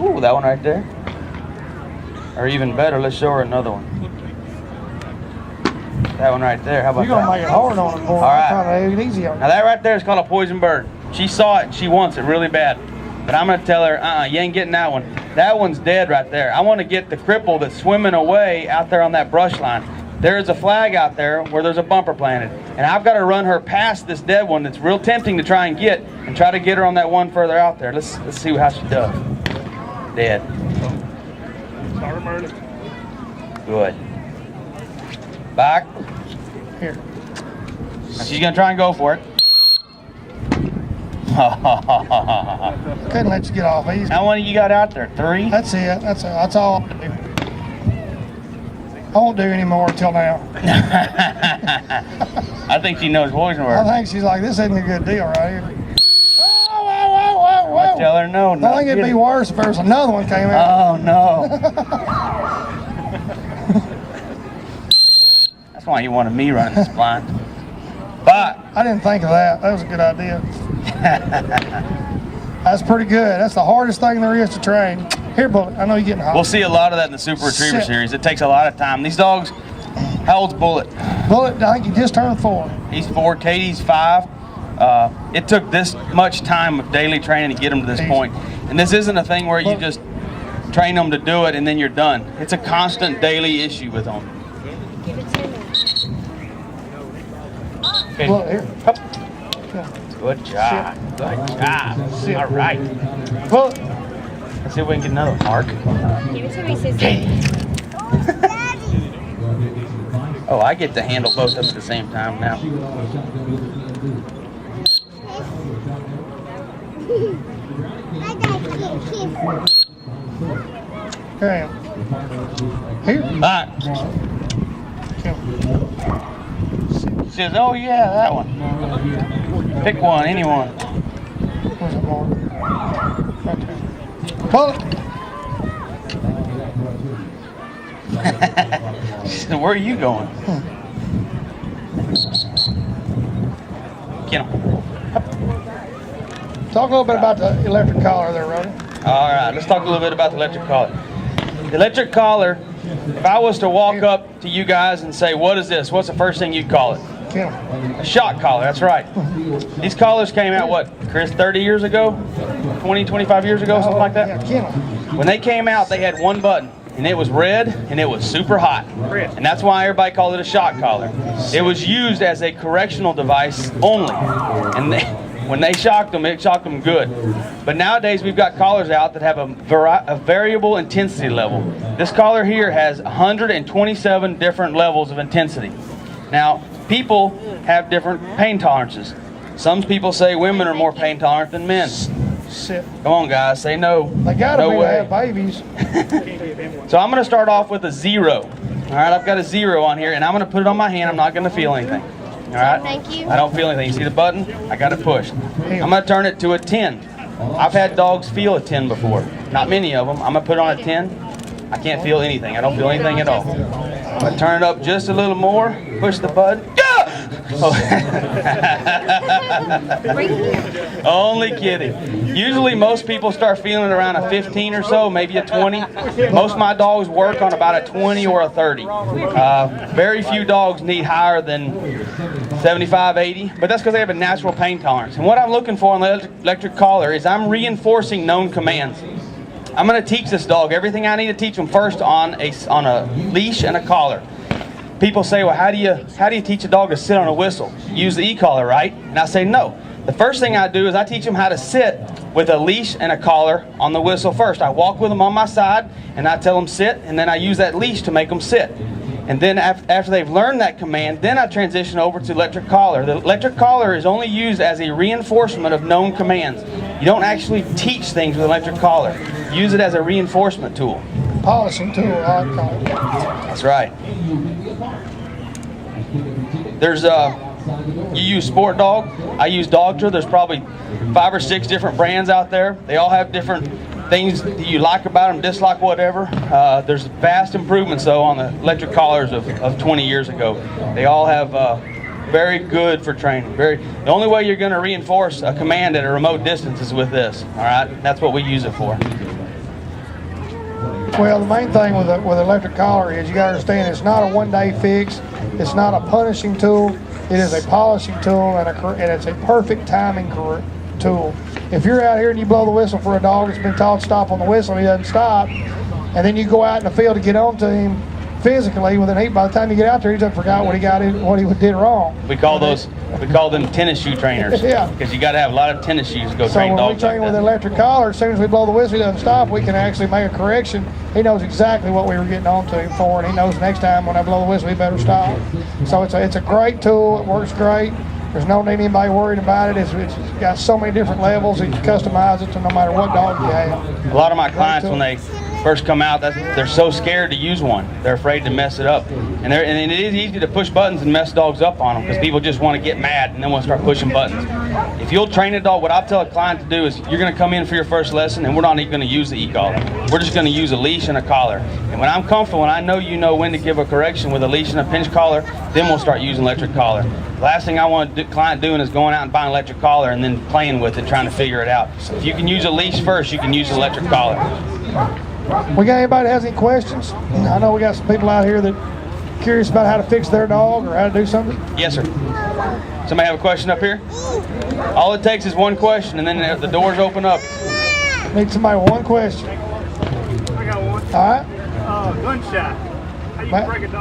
Ooh, that one right there. Or even better, let's show her another one. That one right there. How about You're going to that? make it hard on her, boy. All right. I'm trying to make it easy on Now her. that right there is called a poison bird. She saw it and she wants it really bad. But I'm gonna tell her, you ain't getting that one. That one's dead right there. I wanna get the cripple that's swimming away out there on that brush line. There is a flag out there where there's a bumper planted. And I've gotta run her past this dead one that's real tempting to try and try to get her on that one further out there. Let's see how she does. Dead. Good. Back. Here. Now she's gonna try and go for it. Couldn't let you get off easy. How many you got out there? 3? That's it. That's all I'll do. I won't do any more until now. I think she knows poison I words. think she's like, this isn't a good deal right here. Whoa. Tell her no. I think it'd be worse if there was another one came out. Oh no. That's why you wanted me running this blind. But I didn't think of that. That was a good idea. That's pretty good. That's the hardest thing there is to train. Here, Bullet. I know you're getting hot. we'll see a lot of that in the Super Retriever Sit. series. It takes a lot of time. These dogs, how old's Bullet? Bullet, I think you just turned 4. He's 4, Katie's 5. It took this much time of daily training to get them to this point. And this isn't a thing where you just train them to do it and then you're done. It's a constant daily issue with them. Give it to me. Okay. Bullet, here. Good job. Good job. Sit. All right. Bullet. Let's see if we can get another mark. Give it to me, sister. Oh, I get to handle both of them at the same time now. Here I am. Here. All right. She says, oh yeah, that one. Pick one, anyone. Where's the mark? Right there. Bullet. She said, where are you going? Get him. Talk a little bit about the electric collar there, Rody. All right, let's talk a little bit about the electric collar. The electric collar, if I was to walk up to you guys and say, what is this? What's the first thing you'd call it? Get him. A shock collar, that's right. These collars came out, what, Chris, 30 years ago? 20, 25 years ago, something like Yeah, that? get him. When they came out, they had one button, and it was red, and it was super hot. And that's why everybody called it a shock collar. It was used as a correctional device only. And when they shocked them, it shocked them good. But nowadays, we've got collars out that have a variable intensity level. This collar here has 127 different levels of intensity. Now, people have different pain tolerances. Some people say women are more pain tolerant than men. Sit. Come on, guys, say no. They gotta No be to way. have babies. So I'm going to start off with a 0. All right, I've got a 0 on here, and I'm going to put it on my hand. I'm not going to feel anything. All right? Thank you. I don't feel anything. You see the button? I got it pushed. I'm going to turn it to a 10. I've had dogs feel a 10 before. Not many of them. I'm going to put it on a 10. I can't feel anything. I don't feel anything at all. I'm going to turn it up just a little more. Push the button. Oh. Only kidding. Usually most people start feeling around a 15 or so, maybe a 20. Most of my dogs work on about a 20 or a 30. Very few dogs need higher than 75, 80, but that's because they have a natural pain tolerance. And what I'm looking for in the electric collar is I'm reinforcing known commands. I'm going to teach this dog everything I need to teach him first on a leash and a collar. People say, well, how do you teach a dog to sit on a whistle? Use the e-collar, right? And I say, no. The first thing I do is I teach them how to sit with a leash and a collar on the whistle first. I walk with them on my side, and I tell them sit, and then I use that leash to make them sit. And then after they've learned that command, then I transition over to electric collar. The electric collar is only used as a reinforcement of known commands. You don't actually teach things with electric collar. Use it as a reinforcement tool. Polishing tool, I call it. That's right. There's you use Sport Dog. I use Dogtra. There's probably 5 or 6 different brands out there. They all have different things that you like about them, dislike, whatever. There's vast improvements though on the electric collars of 20 years ago. They all have very good for training. The only way you're going to reinforce a command at a remote distance is with this. All right, that's what we use it for. Well, the main thing with the electric collar is you got to understand it's not a one-day fix. It's not a punishing tool. It is a polishing tool, and it's a perfect timing tool. If you're out here and you blow the whistle for a dog that's been taught to stop on the whistle and he doesn't stop, and then you go out in the field to get onto him physically, by the time you get out there, he done forgot what he did wrong. We call them tennis shoe trainers. Yeah. Because you got to have a lot of tennis shoes to go So train when dogs. we train like with that. an electric collar, as soon as we blow the whistle, he doesn't stop, we can actually make a correction. He knows exactly what we were getting onto him for, and he knows next time when I blow the whistle, he better stop. So it's a great tool. It works great. There's no need anybody worried about it. It's got so many different levels. You can customize it to no matter what dog you have. A lot of my clients, when they first come out, they're so scared to use one. They're afraid to mess it up. And it is easy to push buttons and mess dogs up on them because people just want to get mad and then want to start pushing buttons. If you'll train a dog, what I'll tell a client to do is you're going to come in for your first lesson and we're not even going to use the e-collar. We're just going to use a leash and a collar. And when I'm comfortable and I know you know when to give a correction with a leash and a pinch collar, then we'll start using electric collar. The last thing I want a client doing is going out and buying an electric collar and then playing with it, trying to figure it out. If you can use a leash first, you can use an electric collar. We got anybody that has any questions? I know we got some people out here that are curious about how to fix their dog or how to do something. Yes, sir. Somebody have a question up here? All it takes is one question, and then the doors open up. Need somebody with one question. I got one. All right. Gunshot. How you break a dog?